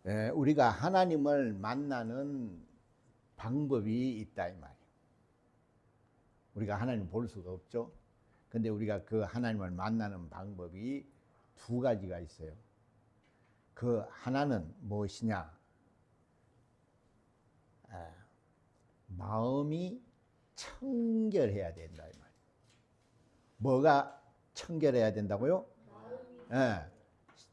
우리가 하나님을 만나는 방법이 있다 이 말이에요. 우리가 하나님 볼 수가 없죠. 근데 우리가 그 하나님을 만나는 방법이 두 가지가 있어요. 그 하나는 무엇이냐? 마음이 청결해야 된다 이 말이에요. 뭐가 청결해야 된다고요?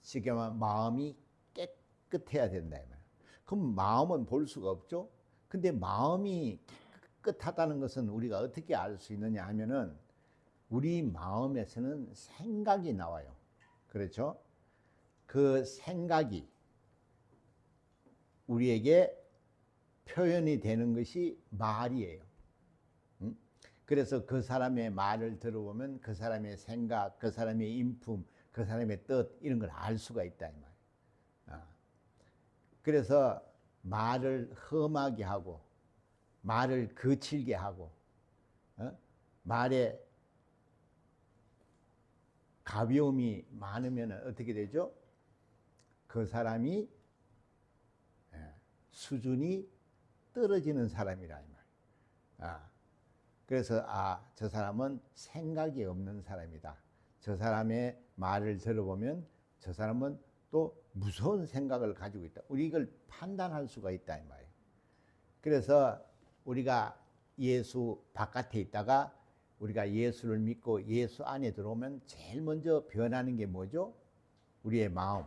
쉽게 말하면 마음이 깨끗해야 된다 이 말이에요. 그럼 마음은 볼 수가 없죠. 근데 마음이 깨끗하다는 것은 우리가 어떻게 알 수 있느냐 하면은 우리 마음에서는 생각이 나와요. 그렇죠? 그 생각이 우리에게 표현이 되는 것이 말이에요. 그래서 그 사람의 말을 들어보면 그 사람의 생각, 그 사람의 인품, 그 사람의 뜻 이런 걸 알 수가 있다 이 말이에요. 그래서 말을 험하게 하고 말을 거칠게 하고 말에 가벼움이 많으면 어떻게 되죠? 그 사람이 수준이 떨어지는 사람이라 이 말이에요. 그래서 저 사람은 생각이 없는 사람이다. 저 사람의 말을 들어보면 저 사람은 또 무서운 생각을 가지고 있다. 우리 이걸 판단할 수가 있다 이 말이에요. 그래서 우리가 예수 바깥에 있다가 우리가 예수를 믿고 예수 안에 들어오면 제일 먼저 변하는 게 뭐죠? 우리의 마음,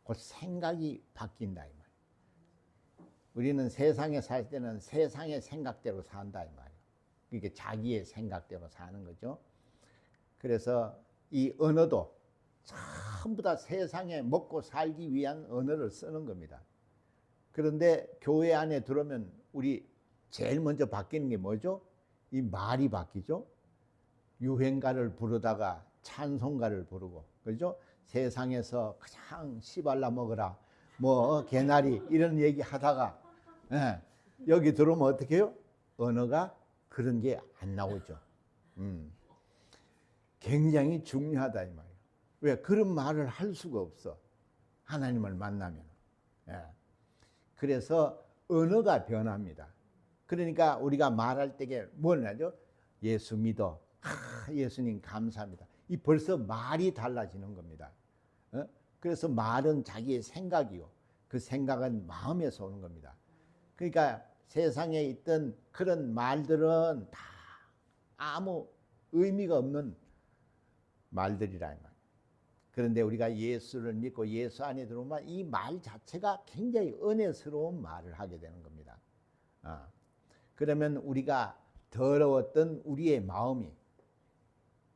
그 생각이 바뀐다 이 말이에요. 우리는 세상에 살 때는 세상의 생각대로 산다 이 말이에요. 그러니까 자기의 생각대로 사는 거죠. 그래서 이 언어도 전부 다 세상에 먹고 살기 위한 언어를 쓰는 겁니다. 그런데 교회 안에 들어오면 우리 제일 먼저 바뀌는 게 뭐죠? 이 말이 바뀌죠. 유행가를 부르다가 찬송가를 부르고, 그렇죠? 세상에서 그냥 씨발라 먹어라, 뭐 개나리 이런 얘기 하다가 여기 들어오면 어떻게 해요? 언어가 그런 게 안 나오죠. 굉장히 중요하다 이 말이에요. 왜? 그런 말을 할 수가 없어. 하나님을 만나면. 그래서 언어가 변합니다. 그러니까 우리가 말할 때에 뭘 하죠? 예수 믿어. 예수님 감사합니다. 이 벌써 말이 달라지는 겁니다. 그래서 말은 자기의 생각이요. 그 생각은 마음에서 오는 겁니다. 그러니까 세상에 있던 그런 말들은 다 아무 의미가 없는 말들이라 이 말이에요. 그런데 우리가 예수를 믿고 예수 안에 들어오면 이 말 자체가 굉장히 은혜스러운 말을 하게 되는 겁니다. 그러면 우리가 더러웠던 우리의 마음이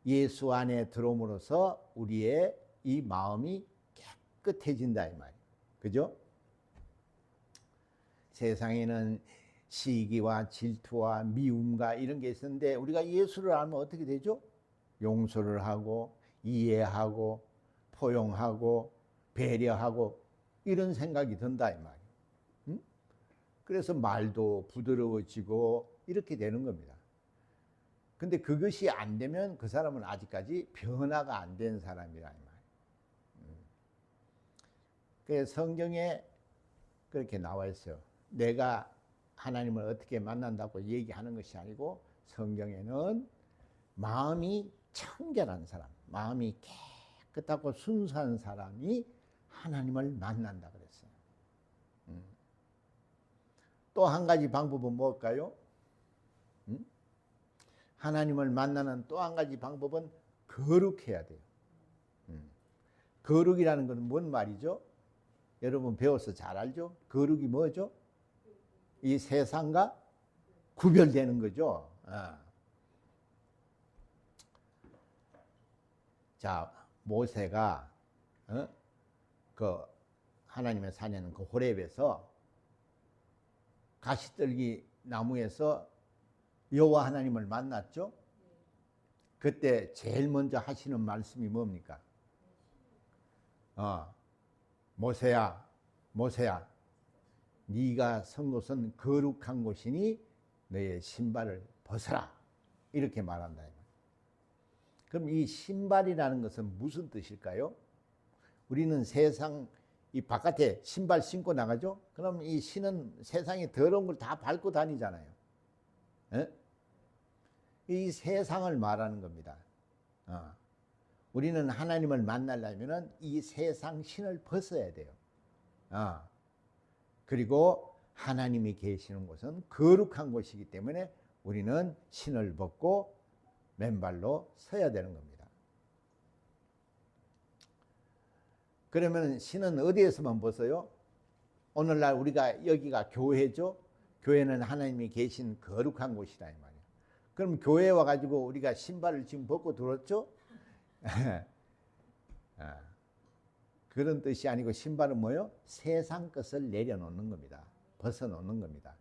예수 안에 들어옴으로써 우리의 이 마음이 깨끗해진다 이 말이에요. 그죠? 세상에는 시기와 질투와 미움과 이런 게 있었는데 우리가 예수를 알면 어떻게 되죠? 용서를 하고 이해하고 포용하고 배려하고 이런 생각이 든다 이 말이에요. 그래서 말도 부드러워지고 이렇게 되는 겁니다. 근데 그것이 안 되면 그 사람은 아직까지 변화가 안 된 사람이라 이 말이에요. 그래서 성경에 그렇게 나와 있어요. 내가 하나님을 어떻게 만난다고 얘기하는 것이 아니고 성경에는 마음이 청결한 사람, 마음이 깨끗하고 순수한 사람이 하나님을 만난다 그랬어요. 또 한 가지 방법은 뭘까요? 하나님을 만나는 또 한 가지 방법은 거룩해야 돼요. 거룩이라는 것은 뭔 말이죠? 여러분 배워서 잘 알죠? 거룩이 뭐죠? 이 세상과 구별되는 거죠. 자, 모세가 그 하나님의 산에는 그 호렙에서 가시떨기 나무에서 여호와 하나님을 만났죠. 그때 제일 먼저 하시는 말씀이 뭡니까? 모세야, 모세야, 네가 선 곳은 거룩한 곳이니 너의 신발을 벗어라. 이렇게 말한다. 그럼 이 신발이라는 것은 무슨 뜻일까요? 우리는 세상 이 바깥에 신발 신고 나가죠? 그럼 이 신은 세상에 더러운 걸 다 밟고 다니잖아요. 에? 이 세상을 말하는 겁니다. 우리는 하나님을 만나려면 이 세상 신을 벗어야 돼요. 그리고 하나님이 계시는 곳은 거룩한 곳이기 때문에 우리는 신을 벗고 맨발로 서야 되는 겁니다. 그러면 신은 어디에서만 벗어요? 오늘날 우리가 여기가 교회죠. 교회는 하나님이 계신 거룩한 곳이다 이 말이에요. 그럼 교회에 와가지고 우리가 신발을 지금 벗고 들었죠? 그런 뜻이 아니고 신발은 뭐요? 세상 것을 내려놓는 겁니다. 벗어놓는 겁니다.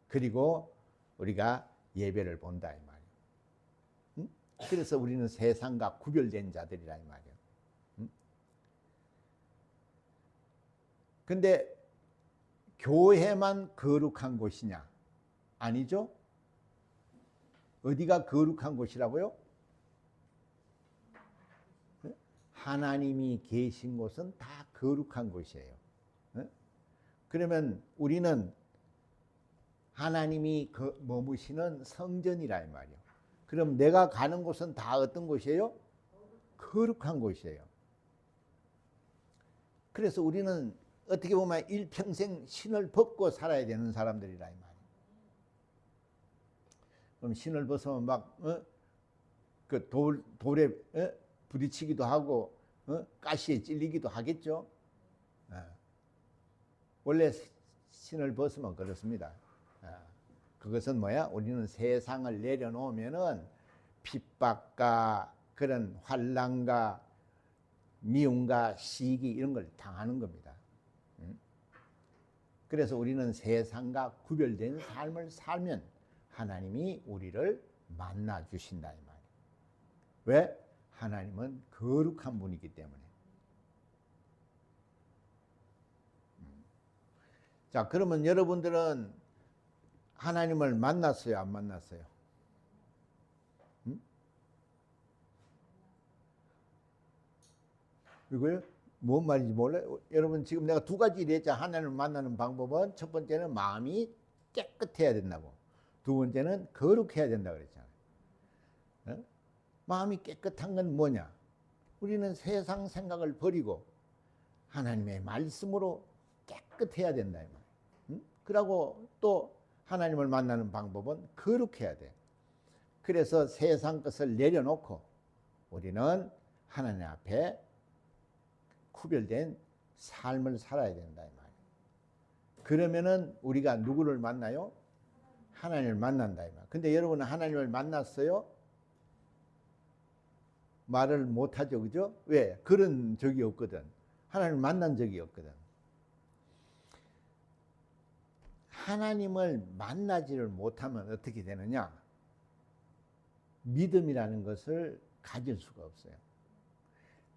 그리고 우리가 예배를 본다 이 말이에요. 응? 그래서 우리는 세상과 구별된 자들이라 이 말이에요. 응? 근데 교회만 거룩한 곳이냐? 아니죠? 어디가 거룩한 곳이라고요? 하나님이 계신 곳은 다 거룩한 곳이에요. 그러면 우리는 하나님이 머무시는 성전이라 이 말이에요. 그럼 내가 가는 곳은 다 어떤 곳이에요? 거룩한 곳이에요. 그래서 우리는 어떻게 보면 일평생 신을 벗고 살아야 되는 사람들이라 이 말이에요. 그럼 신을 벗으면 막 그 돌에 부딪히기도 하고 가시에 찔리기도 하겠죠. 원래 신을 벗으면 그렇습니다. 그것은 뭐야? 우리는 세상을 내려놓으면은 핍박과 그런 환난과 미움과 시기 이런 걸 당하는 겁니다. 그래서 우리는 세상과 구별된 삶을 살면 하나님이 우리를 만나 주신다 이 말이에요. 왜? 하나님은 거룩한 분이기 때문에. 자, 그러면 여러분들은 하나님을 만났어요? 안 만났어요? 이거요? 뭔 말인지 몰라요? 여러분 지금 내가 두 가지 얘기했잖아요. 하나님을 만나는 방법은 첫 번째는 마음이 깨끗해야 된다고. 두 번째는 거룩해야 된다고 그랬잖아요. 마음이 깨끗한 건 뭐냐? 우리는 세상 생각을 버리고 하나님의 말씀으로 깨끗해야 된다. 그러고 또 하나님을 만나는 방법은 거룩해야 돼. 그래서 세상 것을 내려놓고 우리는 하나님 앞에 구별된 삶을 살아야 된다. 그러면은 우리가 누구를 만나요? 하나님을 만난다. 근데 여러분은 하나님을 만났어요? 말을 못하죠. 그죠? 왜? 그런 적이 없거든. 하나님을 만난 적이 없거든. 하나님을 만나지를 못하면 어떻게 되느냐? 믿음이라는 것을 가질 수가 없어요.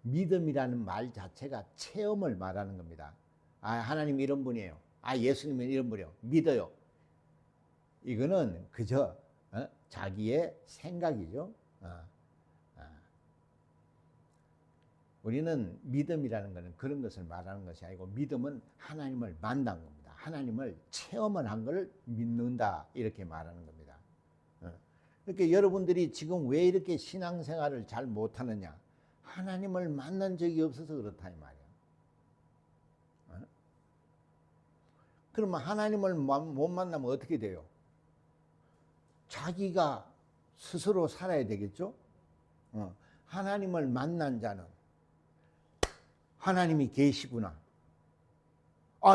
믿음이라는 말 자체가 체험을 말하는 겁니다. 하나님 이런 분이에요. 예수님은 이런 분이에요. 믿어요. 이거는 그저 자기의 생각이죠. 우리는 믿음이라는 것은 그런 것을 말하는 것이 아니고 믿음은 하나님을 만난 겁니다. 하나님을 체험을 한 걸 믿는다 이렇게 말하는 겁니다. 그러니까 여러분들이 지금 왜 이렇게 신앙생활을 잘 못하느냐? 하나님을 만난 적이 없어서 그렇다 이 말이에요. 그러면 하나님을 못 만나면 어떻게 돼요? 자기가 스스로 살아야 되겠죠? 하나님을 만난 자는 하나님이 계시구나.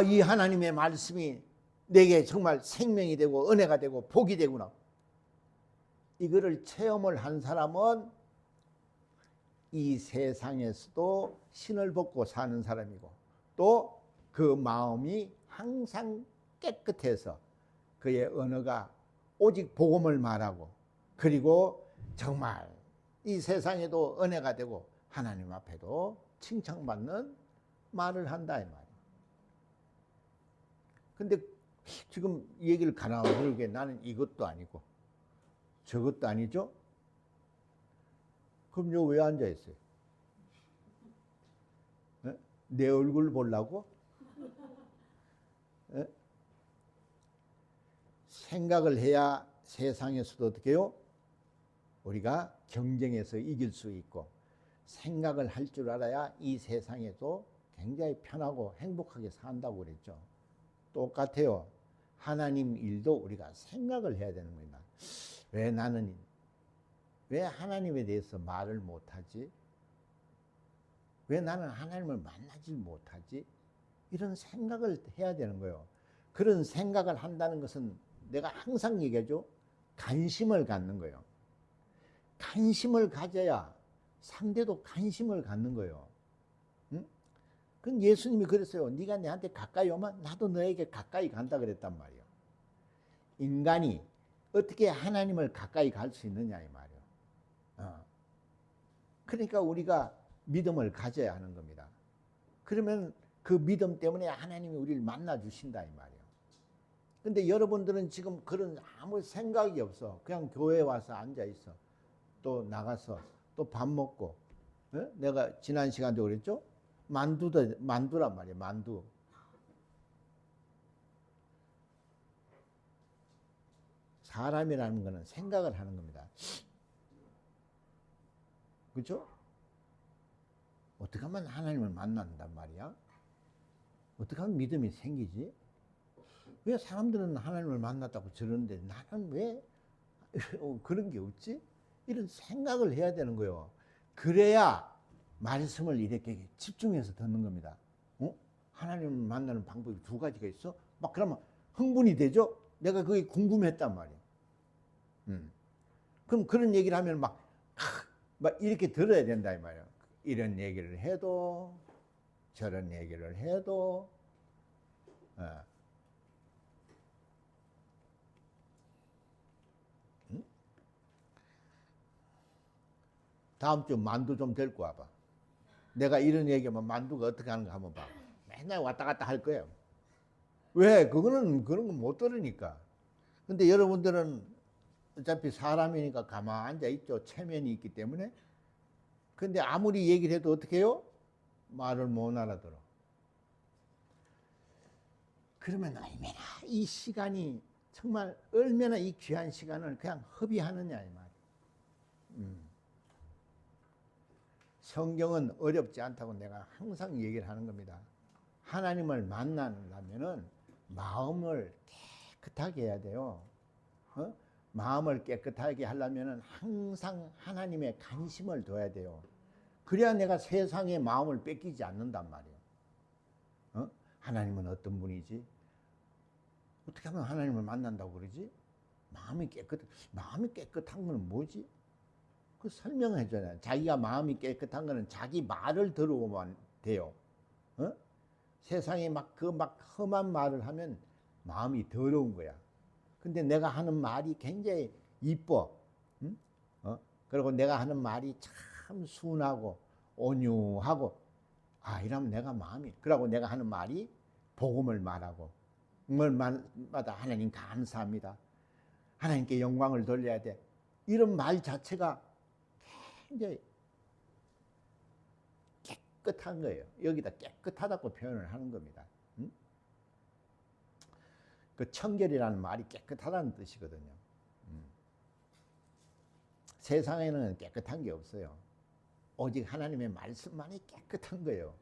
이 하나님의 말씀이 내게 정말 생명이 되고 은혜가 되고 복이 되구나. 이거를 체험을 한 사람은 이 세상에서도 신을 벗고 사는 사람이고 또 그 마음이 항상 깨끗해서 그의 언어가 오직 복음을 말하고 그리고 정말 이 세상에도 은혜가 되고 하나님 앞에도 칭찬받는 말을 한다 이 말이에요. 근데 지금 이 얘기를 가나오게 나는 이것도 아니고 저것도 아니죠? 그럼 요 왜 앉아 있어요? 네? 내 얼굴 보려고? 에? 생각을 해야 세상에서도 어떻게 해요? 우리가 경쟁에서 이길 수 있고, 생각을 할 줄 알아야 이 세상에도 굉장히 편하고 행복하게 산다고 그랬죠. 똑같아요. 하나님 일도 우리가 생각을 해야 되는 겁니다. 왜 하나님에 대해서 말을 못하지? 왜 나는 하나님을 만나지 못하지? 이런 생각을 해야 되는 거예요. 그런 생각을 한다는 것은 내가 항상 얘기하죠. 관심을 갖는 거예요. 관심을 가져야 상대도 관심을 갖는 거예요. 응? 그럼 예수님이 그랬어요. 네가 내한테 가까이 오면 나도 너에게 가까이 간다 그랬단 말이에요. 인간이 어떻게 하나님을 가까이 갈 수 있느냐 이 말이에요. 그러니까 우리가 믿음을 가져야 하는 겁니다. 그러면 그 믿음 때문에 하나님이 우리를 만나 주신다 이 말이에요. 근데 여러분들은 지금 그런 아무 생각이 없어. 그냥 교회 와서 앉아 있어. 또 나가서 또 밥 먹고. 내가 지난 시간도 그랬죠? 만두란 말이에요. 만두. 사람이라는 것은 생각을 하는 겁니다. 그렇죠? 어떻게 하면 하나님을 만난단 말이야? 어떻게 하면 믿음이 생기지? 왜 사람들은 하나님을 만났다고 저러는데 나는 왜 그런 게 없지? 이런 생각을 해야 되는 거예요. 그래야 말씀을 이렇게 집중해서 듣는 겁니다. 하나님을 만나는 방법이 두 가지가 있어? 막 그러면 흥분이 되죠? 내가 그게 궁금했단 말이에요. 그럼 그런 얘기를 하면 막 이렇게 들어야 된다 이 말이에요. 이런 얘기를 해도 저런 얘기를 해도 다음 주 만두 좀 데리고 와봐. 내가 이런 얘기하면 만두가 어떻게 하는가 한번 봐. 맨날 왔다 갔다 할 거예요. 왜? 그런 거 못 들으니까. 근데 여러분들은 어차피 사람이니까 가만 앉아 있죠. 체면이 있기 때문에. 근데 아무리 얘기를 해도 어떻게 해요? 말을 못 알아들어. 그러면 얼마나 이 시간이 정말 얼마나 이 귀한 시간을 그냥 허비하느냐 이 말이에요. 성경은 어렵지 않다고 내가 항상 얘기를 하는 겁니다. 하나님을 만나려면은 마음을 깨끗하게 해야 돼요. 마음을 깨끗하게 하려면은 항상 하나님의 관심을 둬야 돼요. 그래야 내가 세상의 마음을 뺏기지 않는단 말이에요. 하나님은 어떤 분이지? 어떻게 하면 하나님을 만난다고 그러지? 마음이 깨끗한 건 뭐지? 그 설명해 줘요. 자기가 마음이 깨끗한 거는 자기 말을 들어보면 돼요. 세상에 막 험한 말을 하면 마음이 더러운 거야. 근데 내가 하는 말이 굉장히 이뻐. 그리고 내가 하는 말이 참 순하고 온유하고 이러면 내가 마음이 그러고 내가 하는 말이 복음을 말하고 말마다 하나님 감사합니다. 하나님께 영광을 돌려야 돼. 이런 말 자체가 굉장히 깨끗한 거예요. 여기다 깨끗하다고 표현을 하는 겁니다. 그 청결이라는 말이 깨끗하다는 뜻이거든요. 세상에는 깨끗한 게 없어요. 오직 하나님의 말씀만이 깨끗한 거예요.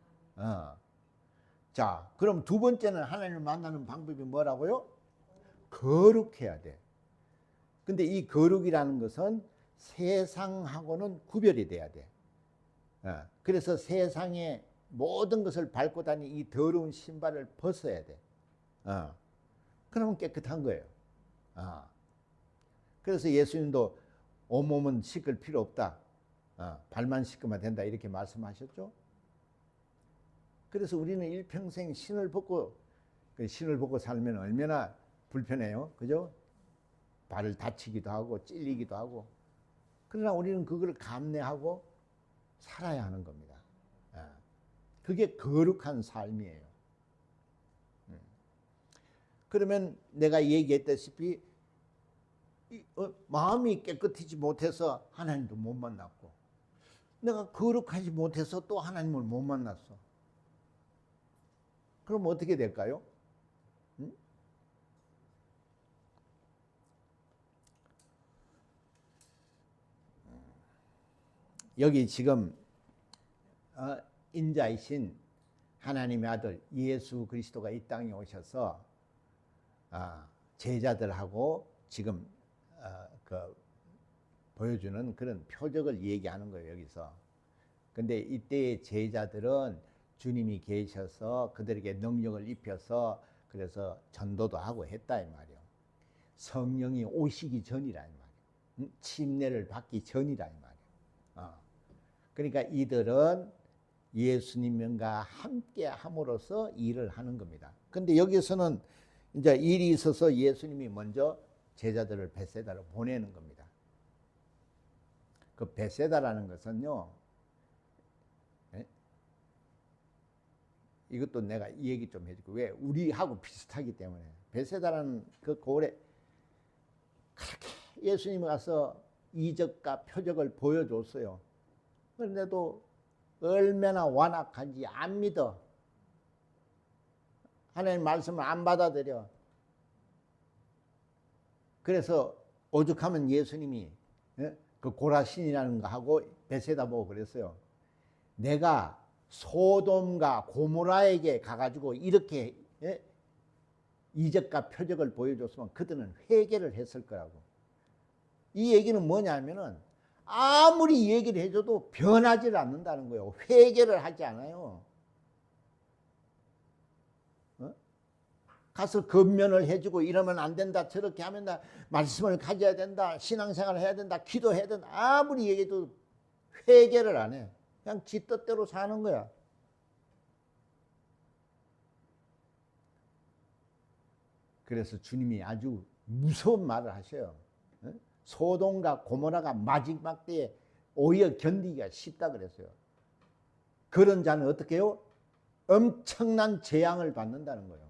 자, 그럼 두 번째는 하나님을 만나는 방법이 뭐라고요? 거룩해야 돼. 근데 이 거룩이라는 것은 세상하고는 구별이 돼야 돼. 그래서 세상의 모든 것을 밟고 다니는 이 더러운 신발을 벗어야 돼. 그러면 깨끗한 거예요. 그래서 예수님도 온몸은 씻을 필요 없다. 발만 씻으면 된다. 이렇게 말씀하셨죠. 그래서 우리는 일평생 신을 벗고 살면 얼마나 불편해요. 그죠? 발을 다치기도 하고 찔리기도 하고. 그러나 우리는 그걸 감내하고 살아야 하는 겁니다. 그게 거룩한 삶이에요. 그러면 내가 얘기했다시피 마음이 깨끗하지 못해서 하나님도 못 만났고 내가 거룩하지 못해서 또 하나님을 못 만났어. 그럼 어떻게 될까요? 응? 여기 지금 인자이신 하나님의 아들 예수 그리스도가 이 땅에 오셔서 제자들하고 지금 보여주는 그런 표적을 얘기하는 거예요, 여기서. 근데 이때의 제자들은 주님이 계셔서 그들에게 능력을 입혀서 그래서 전도도 하고 했다 이 말이에요. 성령이 오시기 전이라 이 말이에요. 침례를 받기 전이라 이 말이에요. 그러니까 이들은 예수님과 함께 함으로써 일을 하는 겁니다. 근데 여기서는 이제 일이 있어서 예수님이 먼저 제자들을 베세다로 보내는 겁니다. 그 베세다라는 것은요, 이것도 내가 이 얘기 좀 해줄게. 왜? 우리하고 비슷하기 때문에. 베세다라는 그 고을에 그렇게 예수님이 와서 이적과 표적을 보여줬어요. 그런데도 얼마나 완악한지 안 믿어. 하나님 말씀을 안 받아들여. 그래서 오죽하면 예수님이 그 고라신이라는 거 하고 베세다 보고 그랬어요. 내가 소돔과 고모라에게 가가지고 이렇게 이적과 표적을 보여줬으면 그들은 회개를 했을 거라고. 이 얘기는 뭐냐면은 아무리 얘기를 해줘도 변하지 않는다는 거예요. 회개를 하지 않아요. 가서 건면을 해주고 이러면 안 된다, 저렇게 하면 다 말씀을 가져야 된다, 신앙생활을 해야 된다, 기도해야 된다, 아무리 얘기해도 회개를 안 해. 그냥 지 뜻대로 사는 거야. 그래서 주님이 아주 무서운 말을 하셔요. 소돔과 고모라가 마지막 때에 오히려 견디기가 쉽다 그랬어요. 그런 자는 어떻게 해요? 엄청난 재앙을 받는다는 거예요.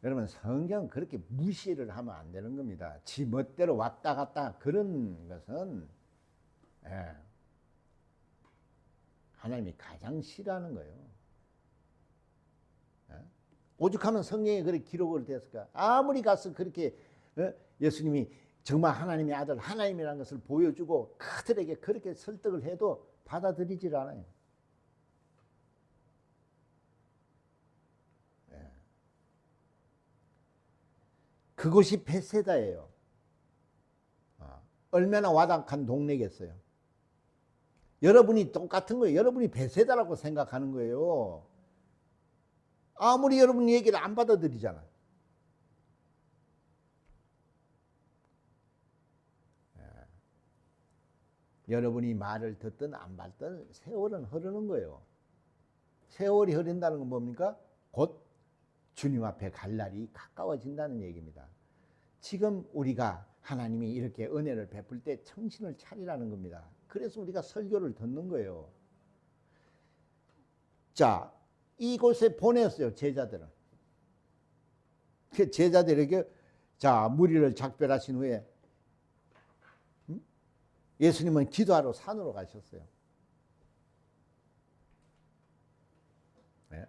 여러분, 성경은 그렇게 무시를 하면 안 되는 겁니다. 지 멋대로 왔다 갔다 그런 것은 하나님이 가장 싫어하는 거예요. 오죽하면 성경에 그렇게 기록을 됐을까? 아무리 가서 그렇게 예수님이 정말 하나님의 아들 하나님이라는 것을 보여주고 그들에게 그렇게 설득을 해도 받아들이질 않아요. 그곳이 베세다예요. 얼마나 와닿은 동네겠어요. 여러분이 똑같은 거예요. 여러분이 베세다라고 생각하는 거예요. 아무리 여러분 얘기를 안 받아들이잖아. 여러분이 말을 듣든 안 받든 세월은 흐르는 거예요. 세월이 흐른다는 건 뭡니까? 곧 주님 앞에 갈 날이 가까워진다는 얘기입니다. 지금 우리가 하나님이 이렇게 은혜를 베풀 때 정신을 차리라는 겁니다. 그래서 우리가 설교를 듣는 거예요. 자, 이곳에 보냈어요, 제자들은. 그 제자들에게 자, 무리를 작별하신 후에 예수님은 기도하러 산으로 가셨어요. 네.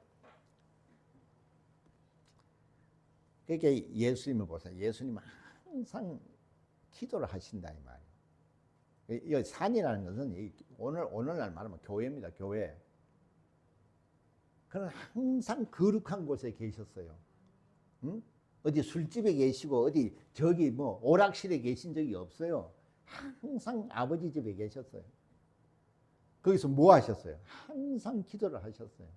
그러니까 예수님을 보세요. 예수님은 항상 기도를 하신다 이 말이에요. 이 산이라는 것은 오늘날 말하면 교회입니다. 교회. 그는 항상 거룩한 곳에 계셨어요. 응? 어디 술집에 계시고 어디 저기 뭐 오락실에 계신 적이 없어요. 항상 아버지 집에 계셨어요. 거기서 뭐 하셨어요? 항상 기도를 하셨어요.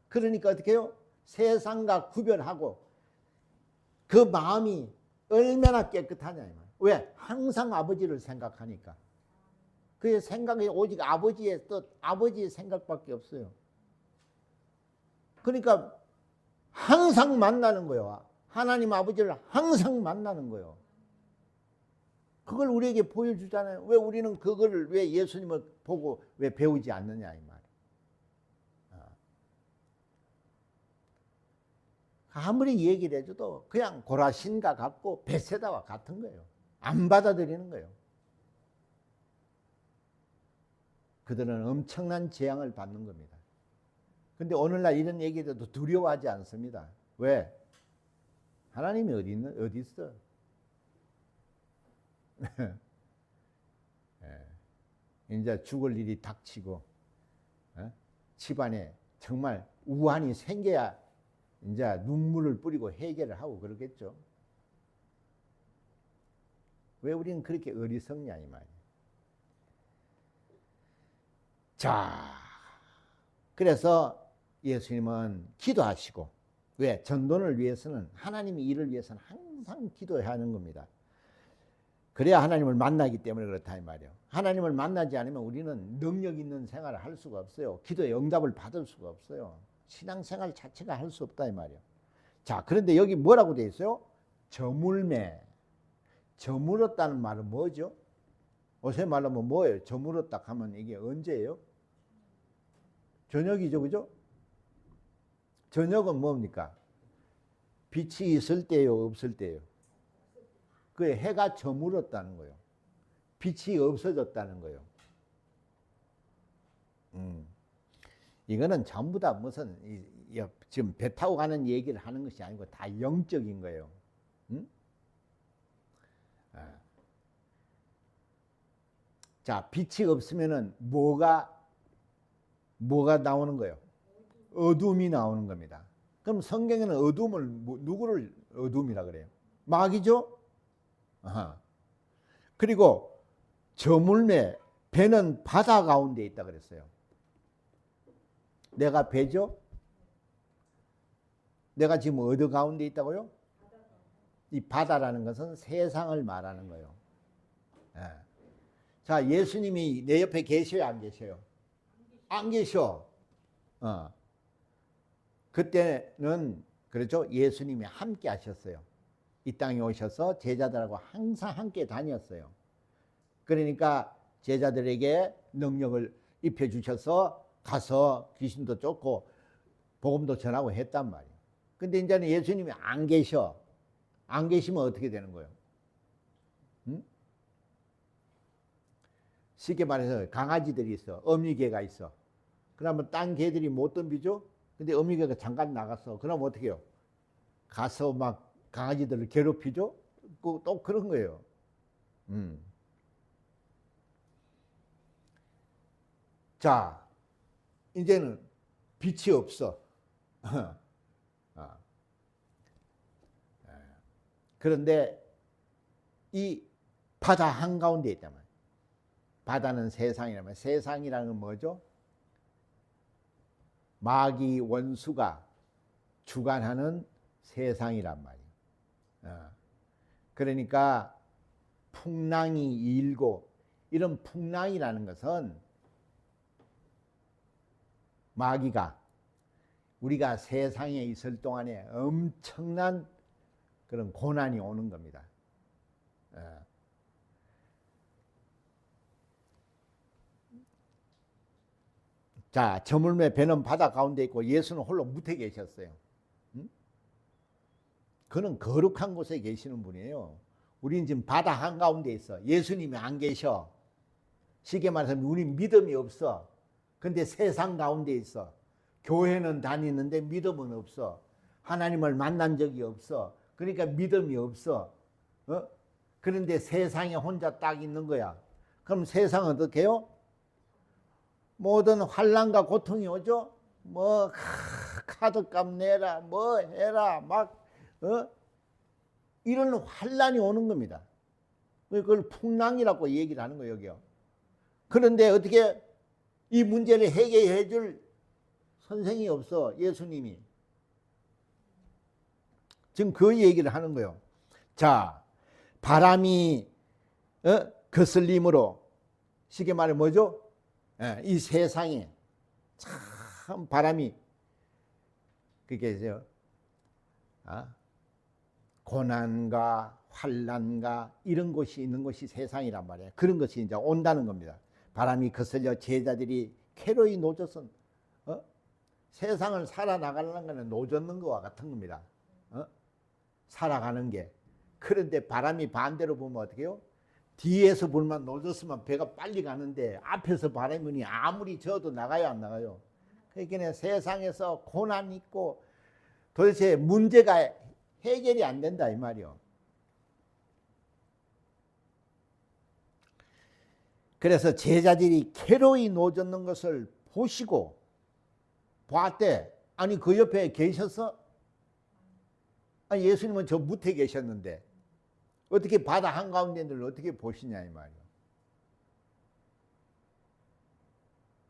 그러니까 어떻게 해요? 세상과 구별하고 그 마음이 얼마나 깨끗하냐 이 말. 왜? 항상 아버지를 생각하니까. 그의 생각이 오직 아버지의 뜻, 아버지의 생각밖에 없어요. 그러니까 항상 만나는 거예요. 하나님 아버지를 항상 만나는 거예요. 그걸 우리에게 보여주잖아요. 왜 우리는 그걸 왜 예수님을 보고 왜 배우지 않느냐 이 말. 아무리 얘기를 해줘도 그냥 고라신과 같고 베세다와 같은 거예요. 안 받아들이는 거예요. 그들은 엄청난 재앙을 받는 겁니다. 근데 오늘날 이런 얘기도 두려워하지 않습니다. 왜? 하나님이 어디 있어? 이제 죽을 일이 닥치고 집안에 정말 우환이 생겨야 이제 눈물을 뿌리고 해결을 하고 그러겠죠. 왜 우리는 그렇게 어리석냐 이 말이에요. 자, 그래서 예수님은 기도하시고, 왜? 전도를 위해서는, 하나님의 일을 위해서는 항상 기도해야 하는 겁니다. 그래야 하나님을 만나기 때문에 그렇다 이 말이에요. 하나님을 만나지 않으면 우리는 능력 있는 생활을 할 수가 없어요. 기도의 응답을 받을 수가 없어요. 신앙생활 자체가 할 수 없다 이 말이에요. 자, 그런데 여기 뭐라고 되어 있어요? 저물매. 저물었다는 말은 뭐죠? 요새 말로 뭐예요? 저물었다 하면 이게 언제예요? 저녁이죠, 그죠? 저녁은 뭡니까? 빛이 있을 때요, 없을 때요? 그 해가 저물었다는 거예요. 빛이 없어졌다는 거예요. 이거는 전부 다 무슨 지금 배 타고 가는 얘기를 하는 것이 아니고 다 영적인 거예요. 자, 빛이 없으면은 뭐가 나오는 거예요? 어둠이 나오는 겁니다. 그럼 성경에는 어둠을 누구를 어둠이라 그래요? 마귀죠? 아하. 그리고 저물매, 배는 바다 가운데 있다 그랬어요. 내가 배죠? 내가 지금 어디 가운데 있다고요? 이 바다라는 것은 세상을 말하는 거예요. 예. 자, 예수님이 내 옆에 계셔요, 안 계셔요? 안 계셔. 그때는 그렇죠. 예수님이 함께 하셨어요. 이 땅에 오셔서 제자들하고 항상 함께 다녔어요. 그러니까 제자들에게 능력을 입혀 주셔서 가서 귀신도 쫓고 복음도 전하고 했단 말이에요. 근데 이제는 예수님이 안 계셔. 안 계시면 어떻게 되는 거예요? 쉽게 말해서 강아지들이 있어. 어미개가 있어. 그러면 딴 개들이 못 덤비죠? 근데 어미개가 잠깐 나갔어. 그럼 어떻게 해요? 가서 막 강아지들을 괴롭히죠? 또 그런 거예요. 자, 이제는 빛이 없어. 그런데 이 바다 한가운데 있다면, 바다는 세상이라면, 세상이라는 건 뭐죠? 마귀 원수가 주관하는 세상이란 말이에요. 그러니까 풍랑이 일고, 이런 풍랑이라는 것은 마귀가 우리가 세상에 있을 동안에 엄청난 그런 고난이 오는 겁니다. 자, 저물매 배는 바다 가운데 있고 예수는 홀로 무태 계셨어요. 그는 거룩한 곳에 계시는 분이에요. 우리는 지금 바다 한가운데 있어. 예수님이 안 계셔. 쉽게 말해서 우리 믿음이 없어. 근데 세상 가운데 있어. 교회는 다니는데 믿음은 없어. 하나님을 만난 적이 없어. 그러니까 믿음이 없어. 그런데 세상에 혼자 딱 있는 거야. 그럼 세상은 어떻게 해요? 모든 환난과 고통이 오죠. 뭐 카드값 내라, 뭐 해라, 막 이런 환난이 오는 겁니다. 그걸 풍랑이라고 얘기를 하는 거예요, 여기요. 그런데 어떻게 이 문제를 해결해 줄 선생이 없어, 예수님이. 지금 그 얘기를 하는 거예요. 자, 바람이 거슬림으로, 쉽게 말해 뭐죠? 이 세상에 참 바람이 그게 있어요. 고난과 환난과 이런 것이 있는 것이 세상이란 말이에요. 그런 것이 이제 온다는 겁니다. 바람이 거슬려 제자들이 캐로이 노젓은 세상을 살아나가는 것은 노젓는 것과 같은 겁니다. 살아가는 게. 그런데 바람이 반대로 보면 어떻게 해요? 뒤에서 불만 노졌으면 배가 빨리 가는데 앞에서 바람이 아무리 져도 나가요, 안 나가요? 그러니까 세상에서 고난이 있고 도대체 문제가 해결이 안 된다 이 말이요. 그래서 제자들이 괴로이 놓젓는 것을 보시고 봤대. 아니 그 옆에 계셔서? 아니 예수님은 저 밑에 계셨는데 어떻게 바다 한가운데를 어떻게 보시냐 이 말이요.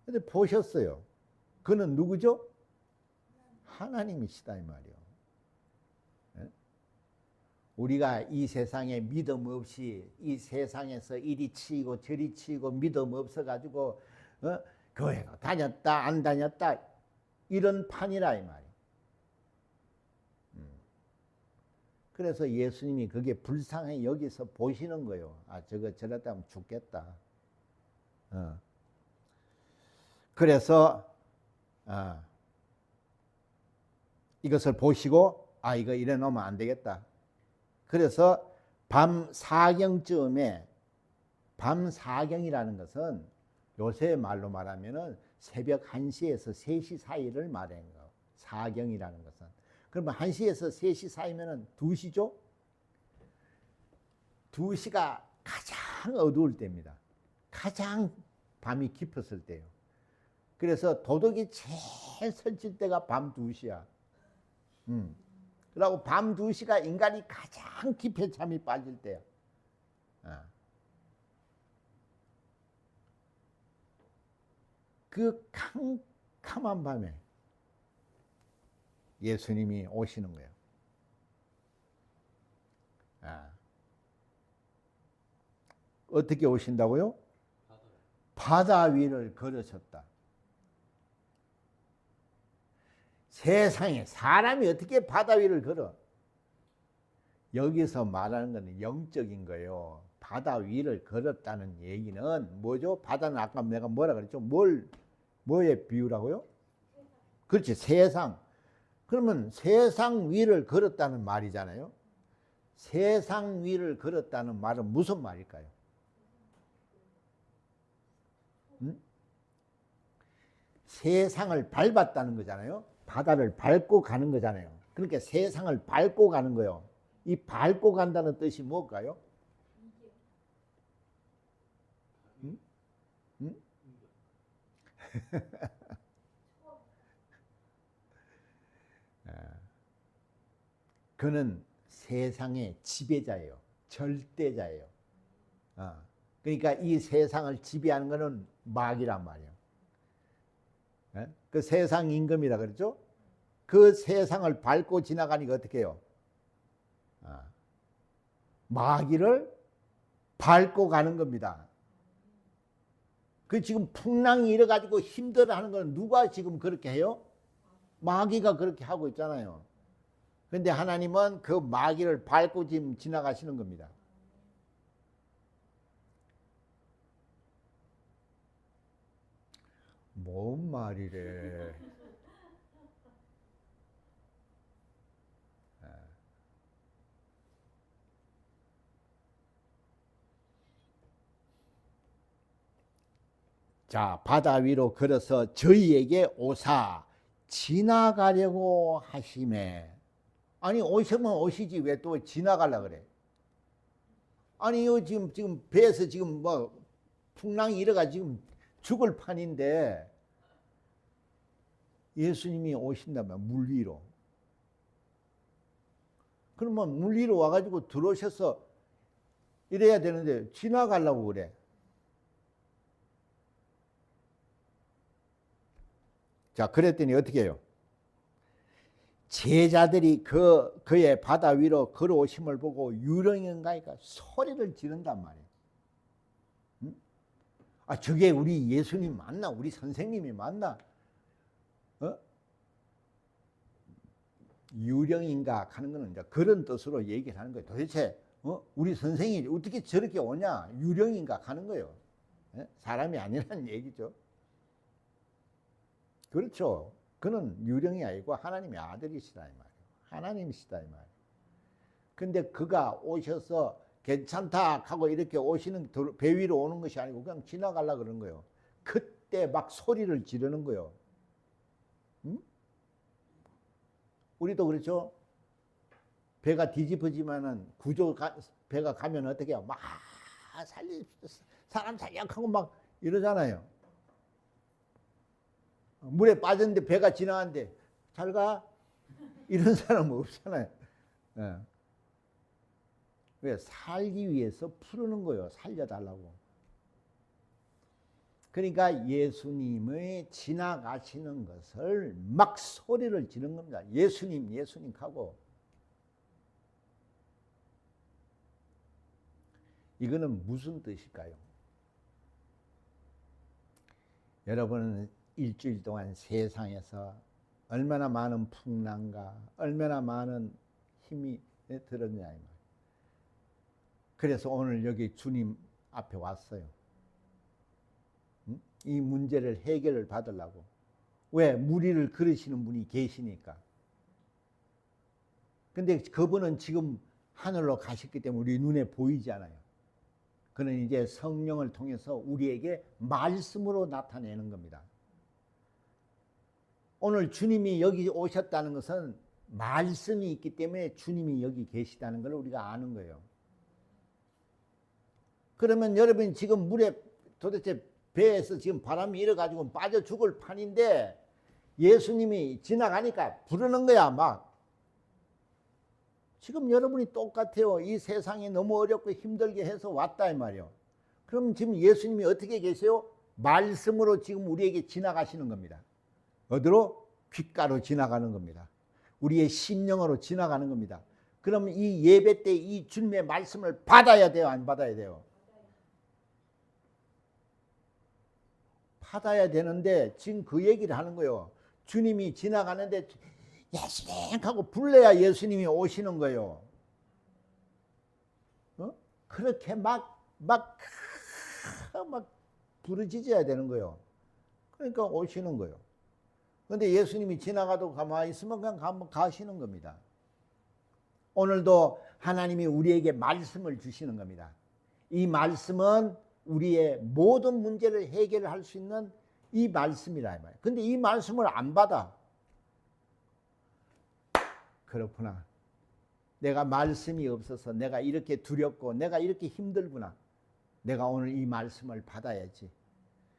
근데 보셨어요. 그는 누구죠? 하나님이시다 이 말이요. 우리가 이 세상에 믿음 없이 이 세상에서 이리 치이고 저리 치이고 믿음 없어가지고 교회 다녔다 안 다녔다 이런 판이라 이 말이에요. 그래서 예수님이 그게 불쌍히 여기서 보시는 거예요. 아 저거 저랬다 하면 죽겠다. 그래서 이것을 보시고 아 이거 이래 놓으면 안 되겠다. 그래서 밤 4경쯤에 밤 4경이라는 것은 요새 말로 말하면은 새벽 1시에서 3시 사이를 말하는 거. 4경이라는 것은. 그러면 1시에서 3시 사이면은 2시죠? 2시가 가장 어두울 때입니다. 가장 밤이 깊었을 때요. 그래서 도덕이 제일 설칠 때가 밤 2시야. 그리고 밤 2시가 인간이 가장 깊이 잠이 빠질 때야. 그 캄캄한 밤에 예수님이 오시는 거예요. 어떻게 오신다고요? 바다 위를 걸으셨다. 세상에 사람이 어떻게 바다 위를 걸어? 여기서 말하는 것은 영적인 거예요. 바다 위를 걸었다는 얘기는 뭐죠? 바다는 아까 내가 뭐라 그랬죠? 뭐에 비유라고요? 그렇지, 세상. 그러면 세상 위를 걸었다는 말이잖아요. 세상 위를 걸었다는 말은 무슨 말일까요? 세상을 밟았다는 거잖아요. 바다를 밟고 가는 거잖아요. 그러니까 세상을 밟고 가는 거예요. 이 밟고 간다는 뜻이 뭘까요? 그는 세상의 지배자예요. 절대자예요. 그러니까 이 세상을 지배하는 것은 마귀란 말이에요. 그 세상 임금이라 그러죠. 그 세상을 밟고 지나가니까 어떻게 해요? 마귀를 밟고 가는 겁니다. 그 지금 풍랑이 일어가지고 힘들어하는 건 누가 지금 그렇게 해요? 마귀가 그렇게 하고 있잖아요. 그런데 하나님은 그 마귀를 밟고 지금 지나가시는 겁니다. 뭔 말이래. 자, 바다 위로 걸어서 저희에게 오사 지나가려고 하시매. 아니 오시면 오시지 왜 또 지나가려 그래? 아니 요 지금 배에서 지금 뭐 풍랑이 일어가 지금 죽을 판인데 예수님이 오신다면 물 위로. 그러면 물 위로 와가지고 들어오셔서 이래야 되는데 지나가려고 그래. 자, 그랬더니 어떻게 해요? 제자들이 그의 바다 위로 걸어오심을 보고 유령인가니까 소리를 지른단 말이에요. 응? 아, 저게 우리 예수님 맞나? 우리 선생님이 맞나? 유령인가 하는 거는 이제 그런 뜻으로 얘기를 하는 거예요. 도대체 우리 선생님이 어떻게 저렇게 오냐? 유령인가 하는 거예요. 사람이 아니라는 얘기죠. 그렇죠. 그는 유령이 아니고 하나님의 아들이시다 이 말이에요. 하나님이시다 이 말이에요. 근데 그가 오셔서 괜찮다 하고 이렇게 오시는 배 위로 오는 것이 아니고 그냥 지나가려고 그러는 거예요. 그때 막 소리를 지르는 거예요. 응? 우리도 그렇죠. 배가 뒤집어지면은 배가 가면 어떻게 해요? 막 사람 살려하고 막 이러잖아요. 물에 빠졌는데 배가 지나갔는데 잘 가? 이런 사람은 없잖아요. 예. 왜? 살기 위해서 부르는 거예요. 살려달라고. 그러니까 예수님의 지나가시는 것을 막 소리를 지른 겁니다. 예수님, 예수님 하고. 이거는 무슨 뜻일까요? 여러분은 일주일 동안 세상에서 얼마나 많은 풍랑과 얼마나 많은 힘이 들었냐. 그래서 오늘 여기 주님 앞에 왔어요. 이 문제를 해결을 받으려고. 왜? 무리를 그르시는 분이 계시니까. 근데 그분은 지금 하늘로 가셨기 때문에 우리 눈에 보이지 않아요. 그는 이제 성령을 통해서 우리에게 말씀으로 나타내는 겁니다. 오늘 주님이 여기 오셨다는 것은 말씀이 있기 때문에 주님이 여기 계시다는 걸 우리가 아는 거예요. 그러면 여러분 지금 물에 도대체 배에서 지금 바람이 일어가지고 빠져 죽을 판인데 예수님이 지나가니까 부르는 거야 막. 지금 여러분이 똑같아요. 이 세상이 너무 어렵고 힘들게 해서 왔다 이 말이에요. 그럼 지금 예수님이 어떻게 계세요? 말씀으로 지금 우리에게 지나가시는 겁니다. 어디로? 귓가로 지나가는 겁니다. 우리의 심령으로 지나가는 겁니다. 그럼 이 예배 때 이 주님의 말씀을 받아야 돼요? 안 받아야 돼요? 받아야 되는데 지금 그 얘기를 하는 거예요. 주님이 지나가는데 예수님 하고 불러야 예수님이 오시는 거예요. 그렇게 막 부르짖어야 되는 거예요. 그러니까 오시는 거예요. 그런데 예수님이 지나가도 가만히 있으면 그냥 가시는 겁니다. 오늘도 하나님이 우리에게 말씀을 주시는 겁니다. 이 말씀은 우리의 모든 문제를 해결할 수 있는 이 말씀이라 말이에요. 근데 이 말씀을 안 받아. 그렇구나. 내가 말씀이 없어서 내가 이렇게 두렵고 내가 이렇게 힘들구나. 내가 오늘 이 말씀을 받아야지.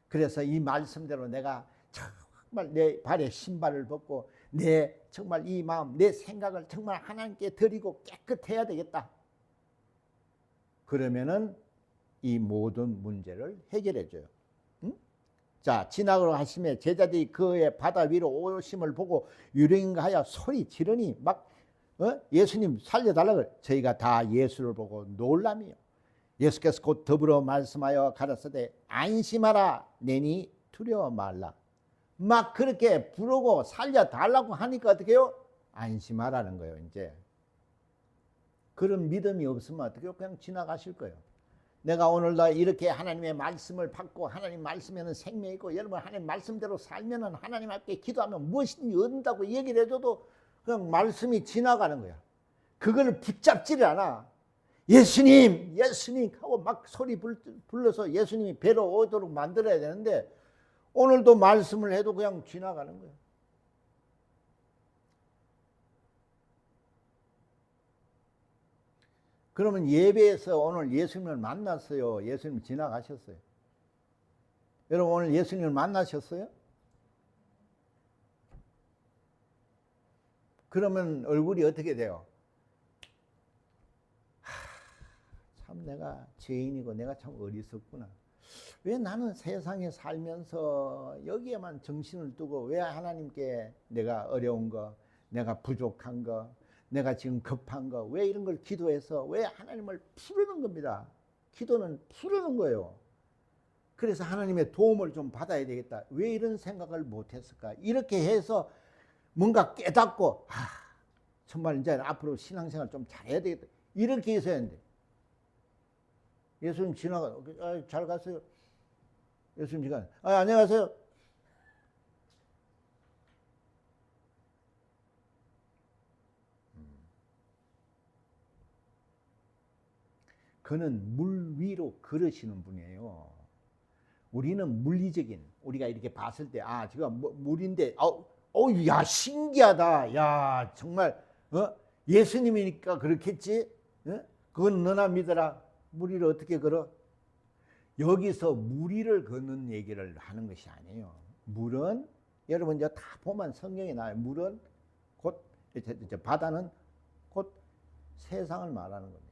그래서 이 말씀대로 내가 정말 내 발에 신발을 벗고 내 정말 이 마음, 내 생각을 정말 하나님께 드리고 깨끗해야 되겠다. 그러면은 이 모든 문제를 해결해 줘요. 응? 자, 지나가러 하심에 제자들이 그의 바다 위로 오심을 보고 유령인가하여 소리 지르니 막 예수님 살려달라고. 저희가 다 예수를 보고 놀라며 예수께서 곧 더불어 말씀하여 가라사대 안심하라 내니 두려워 말라. 막 그렇게 부르고 살려달라고 하니까 어떻게 해요? 안심하라는 거예요. 이제 그런 믿음이 없으면 어떻게 해요? 그냥 지나가실 거예요. 내가 오늘도 이렇게 하나님의 말씀을 받고 하나님 말씀에는 생명이 있고 여러분 하나님 말씀대로 살면은 하나님 앞에 기도하면 무엇이든지 얻는다고 얘기를 해줘도 그냥 말씀이 지나가는 거야. 그걸 붙잡지를 않아. 예수님 예수님 하고 막 소리 불러서 예수님이 배로 오도록 만들어야 되는데 오늘도 말씀을 해도 그냥 지나가는 거야. 그러면 예배에서 오늘 예수님을 만났어요? 예수님 지나가셨어요? 여러분 오늘 예수님을 만나셨어요? 그러면 얼굴이 어떻게 돼요? 참 내가 죄인이고 내가 참 어리석구나. 왜 나는 세상에 살면서 여기에만 정신을 두고 왜 하나님께 내가 어려운 거, 내가 부족한 거, 내가 지금 급한 거, 왜 이런 걸 기도해서 왜 하나님을 부르는 겁니다. 기도는 부르는 거예요. 그래서 하나님의 도움을 좀 받아야 되겠다. 왜 이런 생각을 못했을까? 이렇게 해서 뭔가 깨닫고 정말 이제 앞으로 신앙생활 좀 잘해야 되겠다. 이렇게 해서 해야 되는데 예수님 지나가 잘 갔어요. 예수님 지나가 안녕하세요. 그는 물 위로 걸으시는 분이에요. 우리는 물리적인 우리가 이렇게 봤을 때 제가 물인데 야, 신기하다. 야, 정말, 예수님이니까 그렇겠지? 그건 너나 믿어라. 무리를 어떻게 걸어? 여기서 무리를 걷는 얘기를 하는 것이 아니에요. 물은, 여러분 이제 다 보면 성경에 나와요. 물은 곧, 바다는 곧 세상을 말하는 겁니다.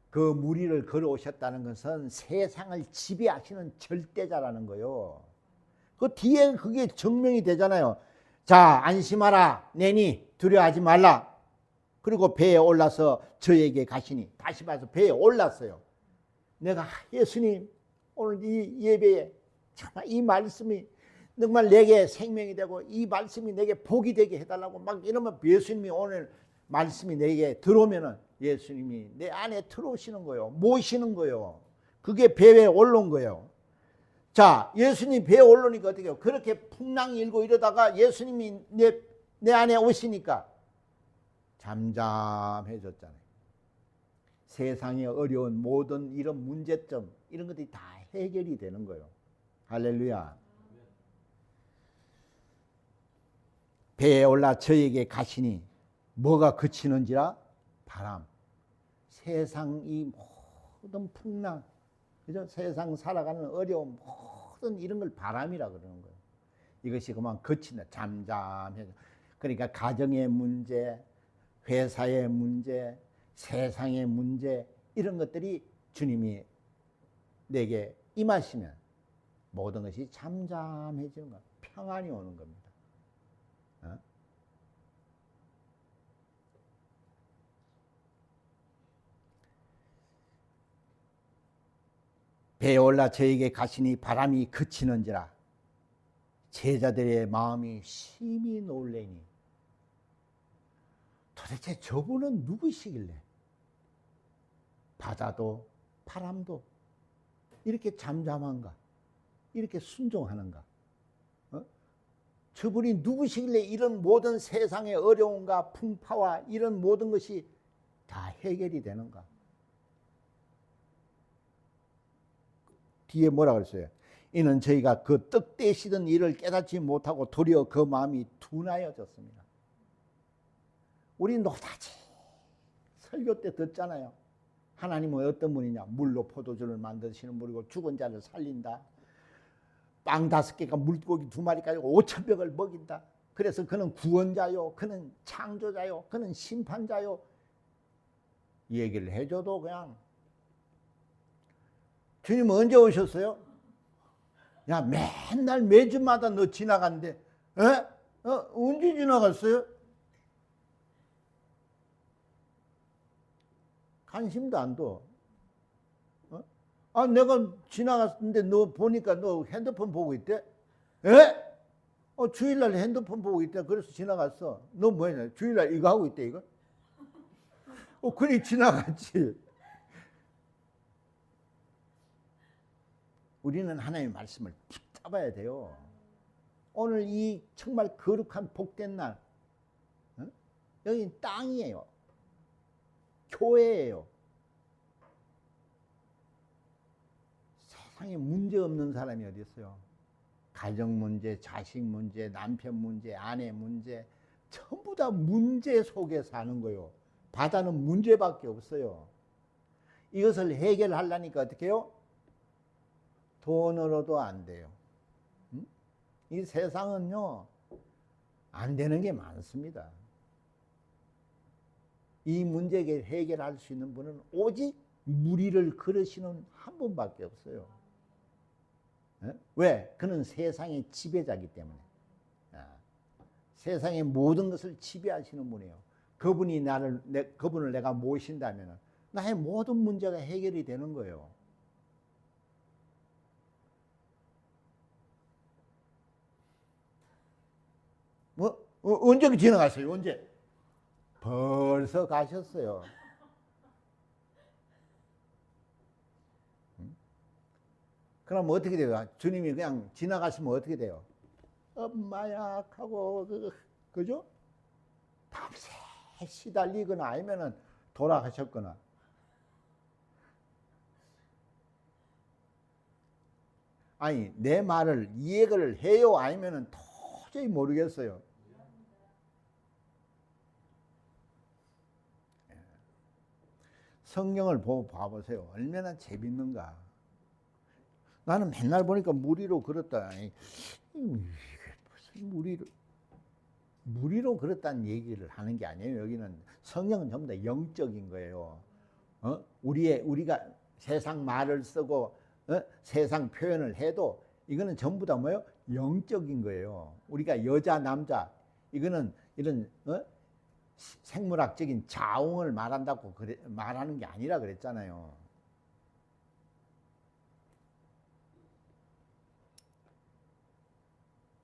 그 무리를 걸어오셨다는 것은 세상을 지배하시는 절대자라는 거요. 그 뒤에 그게 증명이 되잖아요. 자, 안심하라. 내니 두려워하지 말라. 그리고 배에 올라서 저에게 가시니. 다시 봐서 배에 올랐어요. 내가 예수님 오늘 이 예배에 정말 이 말씀이 정말 내게 생명이 되고 이 말씀이 내게 복이 되게 해달라고 막 이러면 예수님이 오늘 말씀이 내게 들어오면은 예수님이 내 안에 들어오시는 거예요. 모시는 거예요. 그게 배에 올라온 거예요. 자, 예수님 배에 올라오니까 어떻게 해요? 그렇게 풍랑이 일고 이러다가 예수님이 내 안에 오시니까 잠잠해졌잖아요. 세상의 어려운 모든 이런 문제점 이런 것들이 다 해결이 되는 거예요. 할렐루야. 배에 올라 저에게 가시니 뭐가 그치는지라? 바람. 세상 이 모든 풍랑, 그죠? 세상 살아가는 어려움 모든 이런 걸 바람이라 그러는 거예요. 이것이 그만 그친다. 잠잠해져. 그러니까 가정의 문제, 회사의 문제, 세상의 문제 이런 것들이 주님이 내게 임하시면 모든 것이 잠잠해지는 거예요. 평안이 오는 겁니다. 배에 올라 저에게 가시니 바람이 그치는지라. 제자들의 마음이 심히 놀래니 도대체 저분은 누구시길래 바다도 바람도 이렇게 잠잠한가, 이렇게 순종하는가? 저분이 누구시길래 이런 모든 세상의 어려움과 풍파와 이런 모든 것이 다 해결이 되는가? 뒤에 뭐라 그랬어요? 이는 저희가 그 뜻되시던 일을 깨닫지 못하고 도리어 그 마음이 둔하여졌습니다. 우리 노다지 설교 때 듣잖아요. 하나님은 어떤 분이냐? 물로 포도주를 만드시는 분이고 죽은 자를 살린다. 빵 5개가 물고기 2마리 가지고 5,000벽을 먹인다. 그래서 그는 구원자요, 그는 창조자요, 그는 심판자요. 이 얘기를 해줘도 그냥 주님 언제 오셨어요? 야, 맨날 매주마다 너 지나간대. 언제 지나갔어요? 관심도 안 둬. 내가 지나갔는데 너 보니까 너 핸드폰 보고 있대? 주일날 핸드폰 보고 있대. 그래서 지나갔어. 너 뭐냐? 주일날 이거 하고 있대, 이거? 그래, 지나갔지. 우리는 하나님의 말씀을 붙잡아야 돼요. 오늘 이 정말 거룩한 복된 날, 여기 땅이에요. 교회예요. 세상에 문제 없는 사람이 어디 있어요? 가정 문제, 자식 문제, 남편 문제, 아내 문제, 전부 다 문제 속에 사는 거예요. 바다는 문제밖에 없어요. 이것을 해결하려니까 어떻게 해요? 돈으로도 안 돼요. 이 세상은요, 안 되는 게 많습니다. 이 문제를 해결할 수 있는 분은 오직 무리를 걸으시는 한 분밖에 없어요. 왜? 그는 세상의 지배자이기 때문에. 세상의 모든 것을 지배하시는 분이에요. 그분을 내가 모신다면 나의 모든 문제가 해결이 되는 거예요. 언제 지나갔어요? 언제? 벌써 가셨어요. 그럼 어떻게 돼요? 주님이 그냥 지나가시면 어떻게 돼요? 엄마야 하고 그죠? 밤새 시달리거나 아니면은 돌아가셨거나. 아니 내 말을 이해를 해요? 아니면은 도저히 모르겠어요. 성경을 보고 봐보세요. 얼마나 재밌는가. 나는 맨날 보니까 무리로 걸었다. 무슨 무리로 걸었다는 얘기를 하는 게 아니에요. 여기는 성경은 전부 다 영적인 거예요. 우리가 세상 말을 쓰고 세상 표현을 해도 이거는 전부 다 뭐예요? 영적인 거예요. 우리가 여자, 남자 이거는 이런 생물학적인 자웅을 말한다고 말하는 게 아니라 그랬잖아요.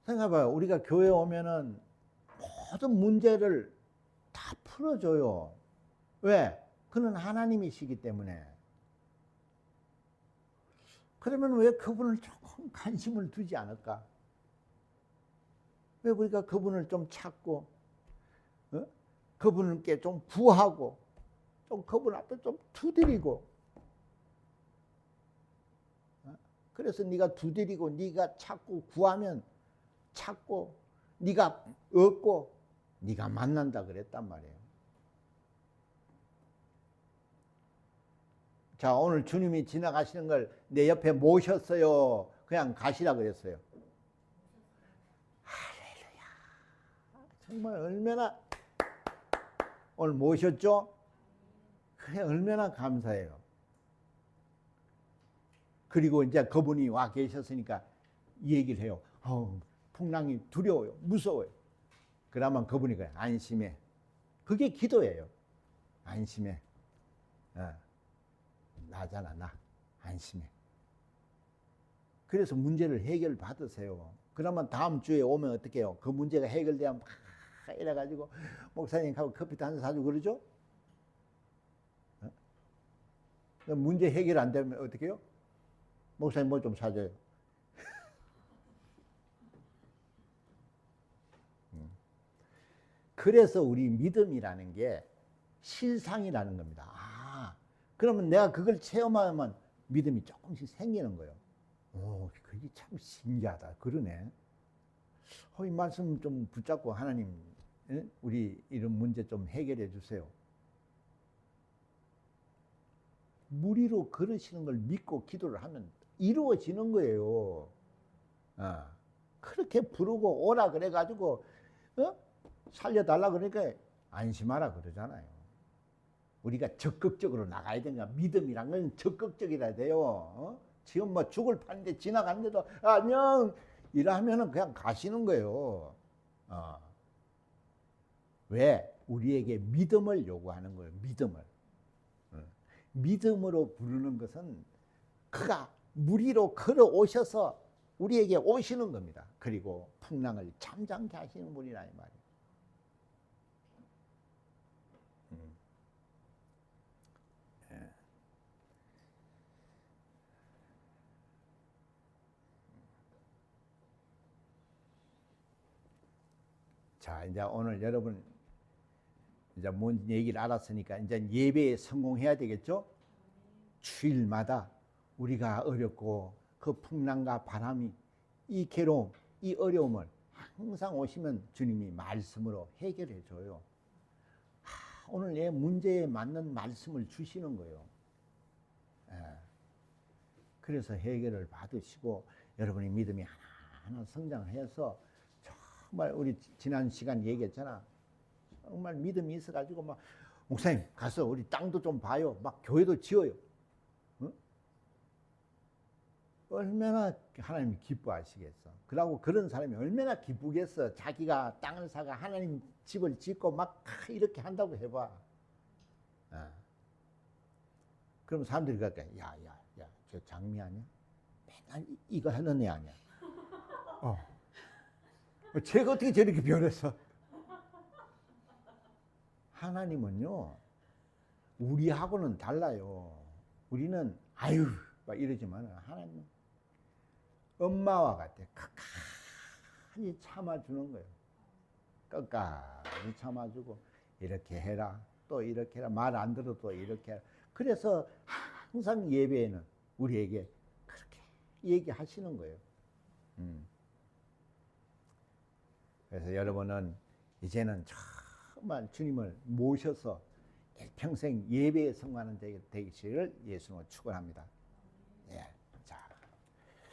생각해봐요. 우리가 교회 오면은 모든 문제를 다 풀어줘요. 왜? 그는 하나님이시기 때문에. 그러면 왜 그분을 조금 관심을 두지 않을까? 왜 우리가 그분을 좀 찾고, 그분께 좀 구하고, 좀 그분 앞에 좀 두드리고. 그래서 네가 두드리고, 네가 찾고 구하면 찾고, 네가 얻고, 네가 만난다 그랬단 말이에요. 자, 오늘 주님이 지나가시는 걸 내 옆에 모셨어요. 그냥 가시라 그랬어요. 할렐루야. 정말 얼마나 오늘 모셨죠? 그래, 얼마나 감사해요. 그리고 이제 그분이 와 계셨으니까 얘기를 해요. 풍랑이 두려워요. 무서워요. 그러면 그분이 그래, 안심해. 그게 기도예요. 안심해. 나잖아, 나. 안심해. 그래서 문제를 해결 받으세요. 그러면 다음 주에 오면 어떻게 해요? 그 문제가 해결되면 막 이래가지고 목사님하고 커피도 한 잔 사주고 그러죠? 문제 해결 안 되면 어떻게 해요? 목사님 뭐 좀 사줘요. 그래서 우리 믿음이라는 게 실상이라는 겁니다. 그러면 내가 그걸 체험하면 믿음이 조금씩 생기는 거예요. 그게 참 신기하다. 그러네. 이 말씀 좀 붙잡고 하나님, 우리 이런 문제 좀 해결해 주세요. 무리로 걸으시는 걸 믿고 기도를 하면 이루어지는 거예요. 그렇게 부르고 오라 그래가지고 살려달라 그러니까 안심하라 그러잖아요. 우리가 적극적으로 나가야 되니까 믿음이란 건 적극적이라 돼요. 지금 뭐 죽을 판인데 지나갔는데도 안녕 이라 하면은 그냥 가시는 거예요. 왜? 우리에게 믿음을 요구하는 거예요. 믿음을. 믿음으로 부르는 것은 그가 무리로 걸어 오셔서 우리에게 오시는 겁니다. 그리고 풍랑을 잠잠케 하시는 분이라 이 말이에요. 자, 이제 오늘 여러분 이제 뭔 얘기를 알았으니까 이제 예배에 성공해야 되겠죠? 주일마다 우리가 어렵고 그 풍랑과 바람이 이 괴로움, 이 어려움을 항상 오시면 주님이 말씀으로 해결해 줘요. 오늘 내 문제에 맞는 말씀을 주시는 거예요. 그래서 해결을 받으시고 여러분의 믿음이 하나하나 성장해서 정말 우리 지난 시간 얘기했잖아. 정말 믿음이 있어가지고 막 목사님 가서 우리 땅도 좀 봐요. 막 교회도 지어요. 얼마나 하나님이 기뻐하시겠어. 그러고 그런 사람이 얼마나 기쁘겠어. 자기가 땅을 사가 하나님 집을 짓고 막 이렇게 한다고 해봐. 그럼 사람들이 갈까? 야, 저 장미 아니야? 맨날 이거 하는 애 아니야? 제가 어떻게 저렇게 변했어? 하나님은요, 우리하고는 달라요. 우리는 아유 막 이러지만 하나님은 엄마와 같아. 끝까지 참아주는 거예요. 끝까지 참아주고 이렇게 해라 또 이렇게 해라 말 안 들어도 또 이렇게 해라. 그래서 항상 예배에는 우리에게 그렇게 얘기하시는 거예요. 그래서 여러분은 이제는 정말 주님을 모셔서 일평생 예배에 성공하는 되기를 예수님을 축원합니다. 예.